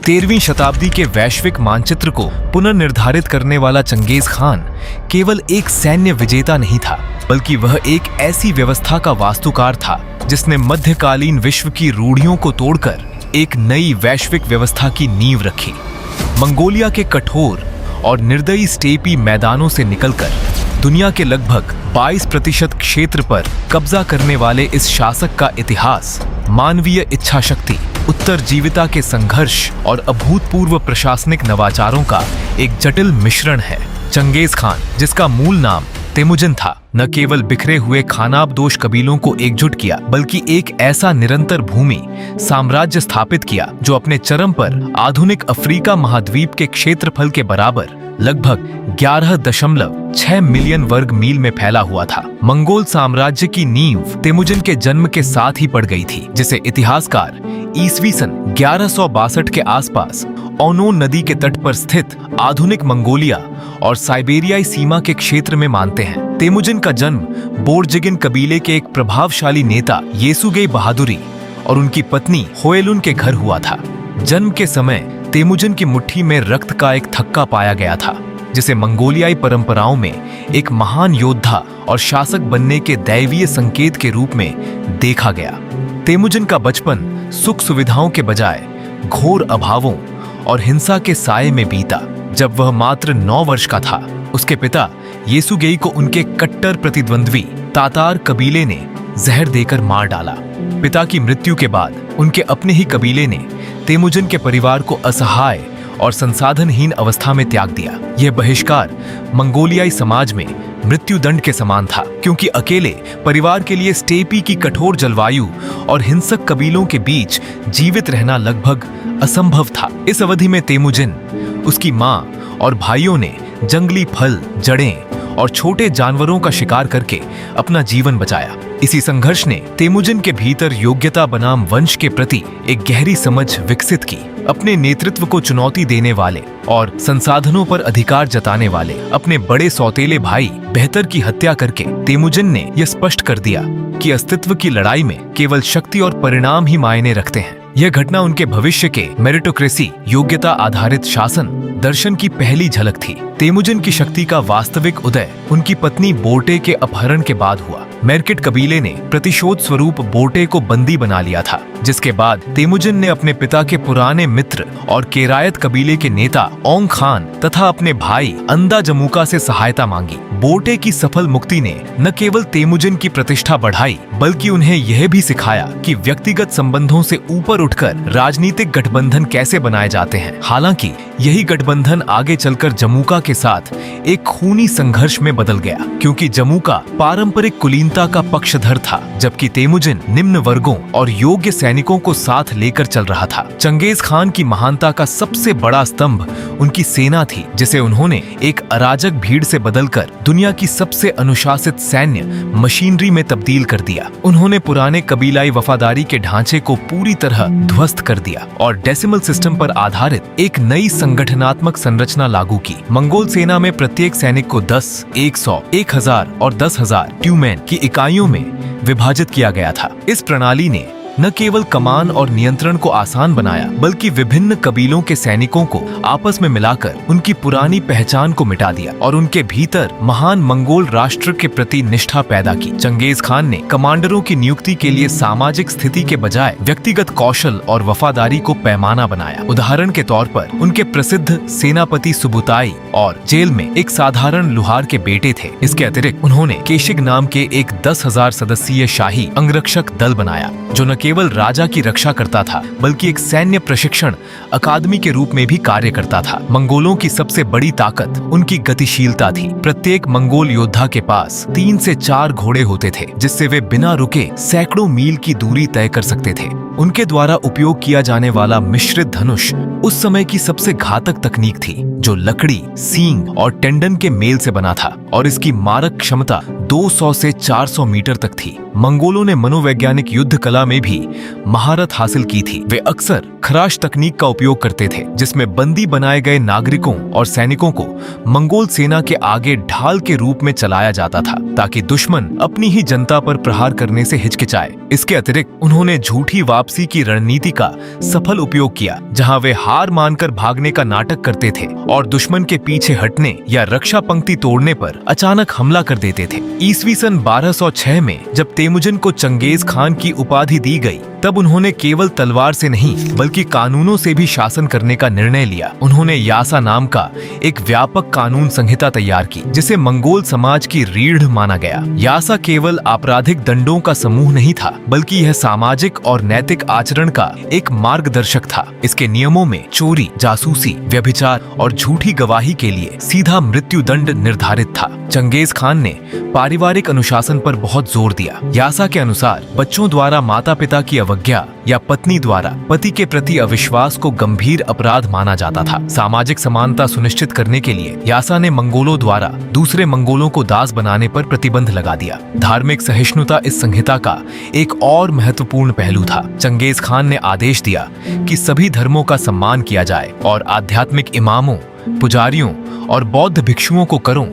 13वीं शताब्दी के वैश्विक मानचित्र को पुनर्निर्धारित करने वाला चंगेज खान केवल एक सैन्य विजेता नहीं था, बल्कि वह एक ऐसी व्यवस्था का वास्तुकार था जिसने मध्यकालीन विश्व की रूढ़ियों को तोड़कर एक नई वैश्विक व्यवस्था की नींव रखी। मंगोलिया के कठोर और निर्दयी स्टेपी मैदानों से निकलकर दुनिया के लगभग 22% क्षेत्र पर कब्जा करने वाले इस शासक का इतिहास मानवीय इच्छा शक्ति, उत्तरजीविता के संघर्ष और अभूतपूर्व प्रशासनिक नवाचारों का एक जटिल मिश्रण है। चंगेज खान, जिसका मूल नाम तेमुजिन था, न केवल बिखरे हुए खानाबदोश कबीलों को एकजुट किया, बल्कि एक ऐसा निरंतर भूमि साम्राज्य स्थापित किया जो अपने चरम पर आधुनिक अफ्रीका महाद्वीप के क्षेत्रफल के बराबर लगभग 11.6 मिलियन वर्ग मील में फैला हुआ था। मंगोल साम्राज्य की नींव तेमुजिन के जन्म के साथ ही पड़ गई थी, जिसे इतिहासकार ईस्वी सन 1162 के आसपास ओनोन नदी के तट पर स्थित आधुनिक मंगोलिया और साइबेरियाई सीमा के क्षेत्र में मानते हैं। तेमुजिन का जन्म बोर्जिगिन कबीले के एक प्रभावशाली नेता येसुगेई बहादुरी और उनकी पत्नी होएलुन के घर हुआ था। जन्म के समय तेमुजिन की मुट्ठी में रक्त का एक थक्का पाया गया था, जिसे मंगोलियाई परंपराओं में एक महान योद्धा और शासक बनने के दैवीय संकेत के रूप में देखा गया। तेमुजिन का बचपन सुख सुविधाओं के बजाय घोर अभावों और हिंसा के साये में बीता। जब वह मात्र 9 वर्ष का था, उसके पिता येसुगेई को उनके कट्टर प्रतिद्वंद्वी तातार कबीले ने जहर देकर मार डाला। पिता की मृत्यु के बाद उनके अपने ही कबीले ने तेमुजिन के परिवार को असहाय और संसाधनहीन अवस्था में त्याग दिया। यह बहिष्कार मंगोलियाई समाज में मृत्युदंड के समान था, क्योंकि अकेले परिवार के लिए स्टेपी की कठोर जलवायु और हिंसक कबीलों के बीच जीवित रहना लगभग असंभव था। इस अवधि में तेमुजिन, उसकी मां और भाइयों ने जंगली फल, जड़ें और छोटे जानवरों का शिकार करके अपना जीवन बचाया। इसी संघर्ष ने तेमुजिन के भीतर योग्यता बनाम वंश के प्रति एक गहरी समझ विकसित की। अपने नेतृत्व को चुनौती देने वाले और संसाधनों पर अधिकार जताने वाले अपने बड़े सौतेले भाई बेहतर की हत्या करके तेमुजिन ने यह स्पष्ट कर दिया कि अस्तित्व की लड़ाई में केवल शक्ति और परिणाम ही मायने रखते हैं। यह घटना उनके भविष्य के मेरिटोक्रेसी, योग्यता आधारित शासन दर्शन की पहली झलक थी। तेमुजिन की शक्ति का वास्तविक उदय उनकी पत्नी बोर्टे के अपहरण के बाद हुआ। मेरकिट कबीले ने प्रतिशोध स्वरूप बोर्टे को बंदी बना लिया था, जिसके बाद तेमुजिन ने अपने पिता के पुराने मित्र और केरायत कबीले के नेता ओंग खान तथा अपने भाई अंदा जमुका से सहायता मांगी। बोर्टे की सफल मुक्ति ने न केवल तेमुजिन की प्रतिष्ठा बढ़ाई, बल्कि उन्हें यह भी सिखाया कि व्यक्तिगत संबंधों से ऊपर उठकर राजनीतिक गठबंधन कैसे बनाए जाते हैं। हालांकि यही गठबंधन आगे चलकर जमुका के साथ एक खूनी संघर्ष में बदल गया, क्योंकि जमुका पारंपरिक कुलीनता का पक्षधर था, जबकि तेमुजिन निम्न वर्गों और योग्य सैनिकों को साथ लेकर चल रहा था। चंगेज खान की महानता का सबसे बड़ा स्तंभ उनकी सेना थी, जिसे उन्होंने एक अराजक भीड़ से बदलकर दुनिया की सबसे अनुशासित सैन्य मशीनरी में तब्दील कर दिया। उन्होंने पुराने कबीलाई वफादारी के ढांचे को पूरी तरह ध्वस्त कर दिया और डेसिमल सिस्टम पर आधारित एक नई संगठनात्मक संरचना लागू की। मंगोल सेना में प्रत्येक सैनिक को 10, 100, 1000 और 10,000 ट्यूमेन की इकाइयों में विभाजित किया गया था। इस प्रणाली ने न केवल कमान और नियंत्रण को आसान बनाया, बल्कि विभिन्न कबीलों के सैनिकों को आपस में मिलाकर उनकी पुरानी पहचान को मिटा दिया और उनके भीतर महान मंगोल राष्ट्र के प्रति निष्ठा पैदा की। चंगेज खान ने कमांडरों की नियुक्ति के लिए सामाजिक स्थिति के बजाय व्यक्तिगत कौशल और वफादारी को पैमाना बनाया। उदाहरण के तौर पर उनके प्रसिद्ध सेनापति सुबुताई और जेल में एक साधारण लुहार के बेटे थे। इसके अतिरिक्त उन्होंने केशिग नाम के एक 10,000 सदस्यीय शाही अंगरक्षक दल बनाया, जो न केवल राजा की रक्षा करता था, बल्कि एक सैन्य प्रशिक्षण अकादमी के रूप में भी कार्य करता था। मंगोलों की सबसे बड़ी ताकत उनकी गतिशीलता थी। प्रत्येक मंगोल योद्धा के पास 3 से 4 घोड़े होते थे, जिससे वे बिना रुके सैकड़ों मील की दूरी तय कर सकते थे। उनके द्वारा उपयोग किया जाने वाला मिश्रित धनुष उस समय की सबसे घातक तकनीक थी, जो लकड़ी, सींग और टेंडन के मेल से बना था, और इसकी मारक क्षमता 200 से 400 मीटर तक थी। मंगोलों ने मनोवैज्ञानिक युद्ध कला में भी भी महारत हासिल की थी। वे अक्सर खराश तकनीक का उपयोग करते थे, जिसमें बंदी बनाए गए नागरिकों और सैनिकों को मंगोल सेना के आगे ढाल के रूप में चलाया जाता था, ताकि दुश्मन अपनी ही जनता पर प्रहार करने से हिचकिचाए। इसके अतिरिक्त उन्होंने झूठी वापसी की रणनीति का सफल उपयोग किया, जहां वे हार मानकर भागने का नाटक करते थे और दुश्मन के पीछे हटने या रक्षा पंक्ति तोड़ने पर अचानक हमला कर देते थे। ईस्वी सन 1206 में जब तेमुजिन को चंगेज खान की उपाधि दी गई, तब उन्होंने केवल तलवार से नहीं बल्कि कानूनों से भी शासन करने का निर्णय लिया। उन्होंने यासा नाम का एक व्यापक कानून संहिता तैयार की, जिसे मंगोल समाज की रीढ़ माना गया। यासा केवल आपराधिक दंडों का समूह नहीं था, बल्कि यह सामाजिक और नैतिक आचरण का एक मार्गदर्शक था। इसके नियमों में चोरी, जासूसी, व्यभिचार और झूठी गवाही के लिए सीधा मृत्यु दंड निर्धारित था। चंगेज खान ने पारिवारिक अनुशासन पर बहुत जोर दिया। यासा के अनुसार बच्चों द्वारा माता पिता की अवज्ञा या पत्नी द्वारा पति के प्रति अविश्वास को गंभीर अपराध माना जाता था। सामाजिक समानता सुनिश्चित करने के लिए यासा ने मंगोलों द्वारा दूसरे मंगोलों को दास बनाने पर प्रतिबंध लगा दिया। धार्मिक सहिष्णुता इस संहिता का एक और महत्वपूर्ण पहलू था। चंगेज खान ने आदेश दिया कि सभी धर्मों का सम्मान किया जाए और आध्यात्मिक इमामों, पुजारियों और बौद्ध भिक्षुओं को करों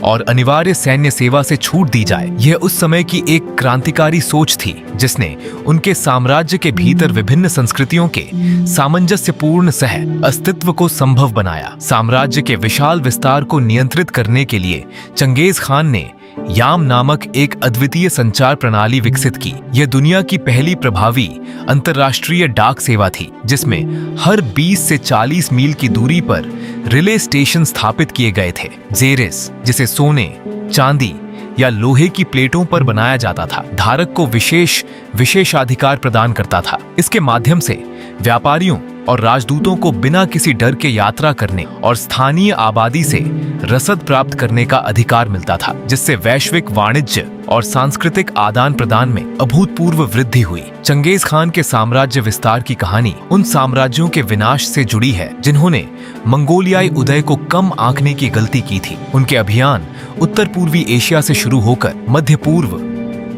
और अनिवार्य सैन्य सेवा से छूट दी जाए। यह उस समय की एक क्रांतिकारी सोच थी, जिसने उनके साम्राज्य के भीतर विभिन्न संस्कृतियों के सामंजस्यपूर्ण सह अस्तित्व को संभव बनाया। साम्राज्य के विशाल विस्तार को नियंत्रित करने के लिए चंगेज खान ने याम नामक एक अद्वितीय संचार प्रणाली विकसित की। यह दुनिया की पहली प्रभावी अंतर्राष्ट्रीय डाक सेवा थी, जिसमें हर 20 से 40 मील की दूरी पर रिले स्टेशन स्थापित किए गए थे। जेरिस, जिसे सोने, चांदी या लोहे की प्लेटों पर बनाया जाता था, धारक को विशेषाधिकार प्रदान करता था। इसके माध्यम से व्यापारियों और राजदूतों को बिना किसी डर के यात्रा करने और स्थानीय आबादी से रसद प्राप्त करने का अधिकार मिलता था, जिससे वैश्विक वाणिज्य और सांस्कृतिक आदान प्रदान में अभूतपूर्व वृद्धि हुई। चंगेज खान के साम्राज्य विस्तार की कहानी उन साम्राज्यों के विनाश से जुड़ी है जिन्होंने मंगोलियाई उदय को कम आंकने की गलती की थी। उनके अभियान उत्तर पूर्वी एशिया से शुरू होकर मध्य पूर्व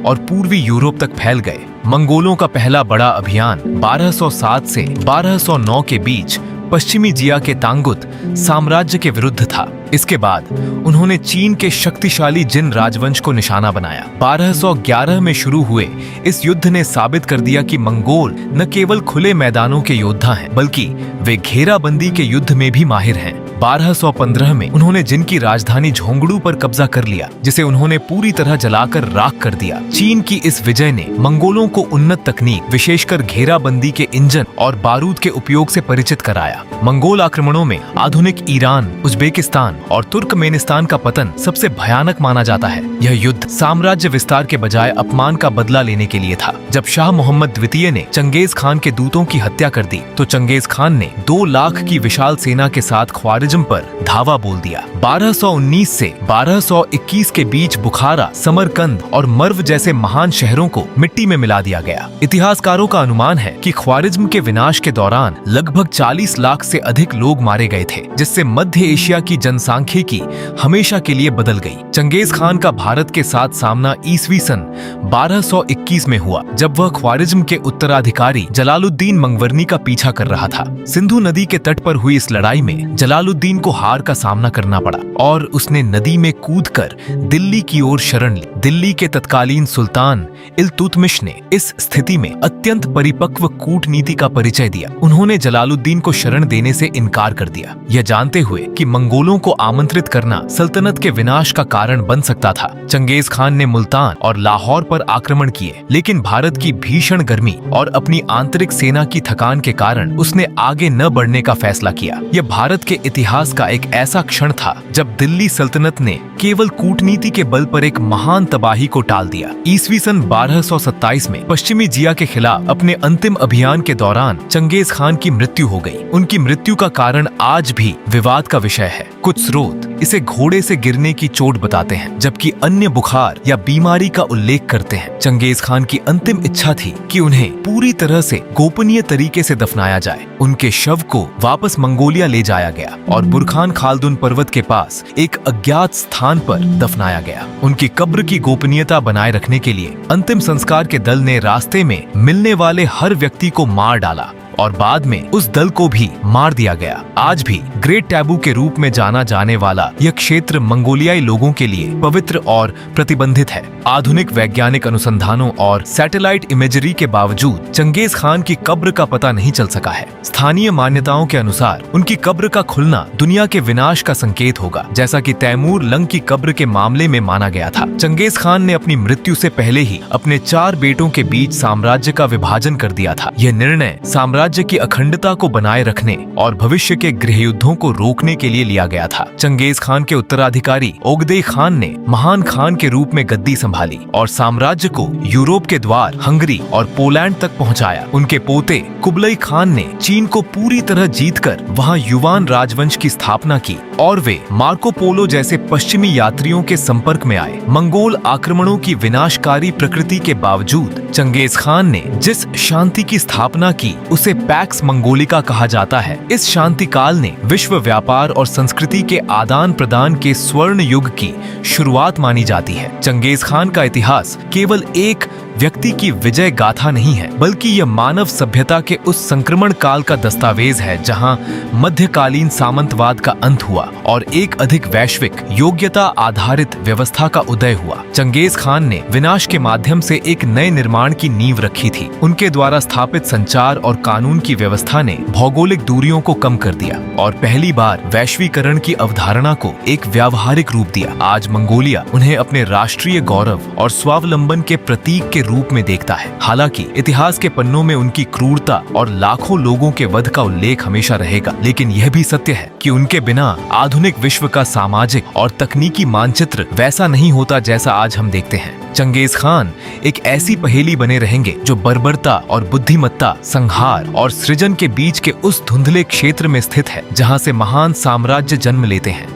और पूर्वी यूरोप तक फैल गए। मंगोलों का पहला बड़ा अभियान 1207 से 1209 के बीच पश्चिमी जिया के तांगुत साम्राज्य के विरुद्ध था। इसके बाद उन्होंने चीन के शक्तिशाली जिन राजवंश को निशाना बनाया। 1211 में शुरू हुए इस युद्ध ने साबित कर दिया कि मंगोल न केवल खुले मैदानों के योद्धा हैं, बल्कि वे घेराबंदी के युद्ध में भी माहिर हैं। 1215 में उन्होंने जिन की राजधानी झोंगड़ू पर कब्जा कर लिया, जिसे उन्होंने पूरी तरह जलाकर राख कर दिया। चीन की इस विजय ने मंगोलों को उन्नत तकनीक, विशेषकर घेराबंदी के इंजन और बारूद के उपयोग से परिचित कराया। मंगोल आक्रमणों में आधुनिक ईरान, उज्बेकिस्तान और तुर्कमेनिस्तान का पतन सबसे भयानक माना जाता है। यह युद्ध साम्राज्य विस्तार के बजाय अपमान का बदला लेने के लिए था। जब शाह मोहम्मद द्वितीय ने चंगेज खान के दूतों की हत्या कर दी, तो चंगेज खान ने 2 लाख की विशाल सेना के साथ ख्वारिज्म पर धावा बोल दिया। 1219 से 1221 के बीच बुखारा, समरकंद और मर्व जैसे महान शहरों को मिट्टी में मिला दिया गया। इतिहासकारों का अनुमान है कि ख्वारिज्म के विनाश के दौरान लगभग 40 लाख से अधिक लोग मारे गए थे, जिससे मध्य एशिया की जनसांख्यिकी हमेशा के लिए बदल गई। चंगेज खान का भारत के साथ सामना ईस्वी सन 1221 में हुआ, जब वह ख्वारिज्म के उत्तराधिकारी जलालुद्दीन मंगवरनी का पीछा कर रहा था। सिंधु नदी के तट पर हुई इस लड़ाई में जलालुद्दीन को हार का सामना करना पड़ा और उसने नदी में कूदकर दिल्ली की ओर शरण ली। दिल्ली के तत्कालीन सुल्तान इल्तुतमिश ने इस स्थिति में अत्यंत परिपक्व कूटनीति का परिचय दिया। उन्होंने जलालुद्दीन को शरण देने से इनकार कर दिया, यह जानते हुए कि मंगोलों को आमंत्रित करना सल्तनत के विनाश का कारण बन सकता था। चंगेज खान ने मुल्तान और लाहौर पर आक्रमण किए, लेकिन भारत की भीषण गर्मी और अपनी आंतरिक सेना की थकान के कारण उसने आगे न बढ़ने का फैसला किया। यह भारत के इतिहास का एक ऐसा क्षण था जब दिल्ली सल्तनत ने केवल कूटनीति के बल पर एक महान तबाही को टाल दिया। ईस्वी सन 1227 में पश्चिमी जिया के खिलाफ अपने अंतिम अभियान के दौरान चंगेज खान की मृत्यु हो गई। उनकी मृत्यु का कारण आज भी विवाद का विषय है। कुछ स्रोत इसे घोड़े से गिरने की चोट बताते हैं, जबकि अन्य बुखार या बीमारी का उल्लेख करते हैं। चंगेज खान की अंतिम इच्छा थी कि उन्हें पूरी तरह से गोपनीय तरीके से दफनाया जाए। उनके शव को वापस मंगोलिया ले जाया गया और बुरखान खालदुन पर्वत के पास एक अज्ञात स्थान पर दफनाया गया। उनकी कब्र की गोपनीयता बनाए रखने के लिए अंतिम संस्कार के दल ने रास्ते में मिलने वाले हर व्यक्ति को मार डाला और बाद में उस दल को भी मार दिया गया। आज भी ग्रेट टैबू के रूप में जाना जाने वाला यह क्षेत्र मंगोलियाई लोगों के लिए पवित्र और प्रतिबंधित है। आधुनिक वैज्ञानिक अनुसंधानों और सैटेलाइट इमेजरी के बावजूद चंगेज खान की कब्र का पता नहीं चल सका है। स्थानीय मान्यताओं के अनुसार उनकी कब्र का खुलना दुनिया के विनाश का संकेत होगा, जैसा कि तैमूर लंग की कब्र के मामले में माना गया था। चंगेज खान ने अपनी मृत्यु से पहले ही अपने 4 बेटों के बीच साम्राज्य का विभाजन कर दिया था। यह निर्णय साम्राज्य की अखंडता को बनाए रखने और भविष्य के गृहयुद्धों को रोकने के लिए लिया गया था। चंगेज खान के उत्तराधिकारी ओगदेई खान ने महान खान के रूप में गद्दी संभाली और साम्राज्य को यूरोप के द्वार हंगरी और पोलैंड तक पहुंचाया। उनके पोते कुबलई खान ने चीन को पूरी तरह जीतकर वहां युवान राजवंश की स्थापना की और वे मार्को पोलो जैसे पश्चिमी यात्रियों के संपर्क में आए। मंगोल आक्रमणों की विनाशकारी प्रकृति के बावजूद चंगेज खान ने जिस शांति की स्थापना की उसे पैक्स मंगोलिका कहा जाता है। इस शांति काल ने विश्व व्यापार और संस्कृति के आदान प्रदान के स्वर्ण युग की शुरुआत मानी जाती है। चंगेज खान का इतिहास केवल एक व्यक्ति की विजय गाथा नहीं है, बल्कि यह मानव सभ्यता के उस संक्रमण काल का दस्तावेज है जहां मध्यकालीन सामंतवाद का अंत हुआ और एक अधिक वैश्विक योग्यता आधारित व्यवस्था का उदय हुआ। चंगेज खान ने विनाश के माध्यम से एक नए निर्माण की नींव रखी थी। उनके द्वारा स्थापित संचार और कानून की व्यवस्था ने भौगोलिक दूरियों को कम कर दिया और पहली बार वैश्वीकरण की अवधारणा को एक व्यावहारिक रूप दिया। आज मंगोलिया उन्हें अपने राष्ट्रीय गौरव और स्वावलंबन के प्रतीक के रूप में देखता है। हालांकि इतिहास के पन्नों में उनकी क्रूरता और लाखों लोगों के वध का उल्लेख हमेशा रहेगा, लेकिन यह भी सत्य है कि उनके बिना आधुनिक विश्व का सामाजिक और तकनीकी मानचित्र वैसा नहीं होता जैसा आज हम देखते हैं। चंगेज खान एक ऐसी पहेली बने रहेंगे जो बर्बरता और बुद्धिमत्ता, संहार और सृजन के बीच के उस धुंधले क्षेत्र में स्थित है जहां से महान साम्राज्य जन्म लेते हैं।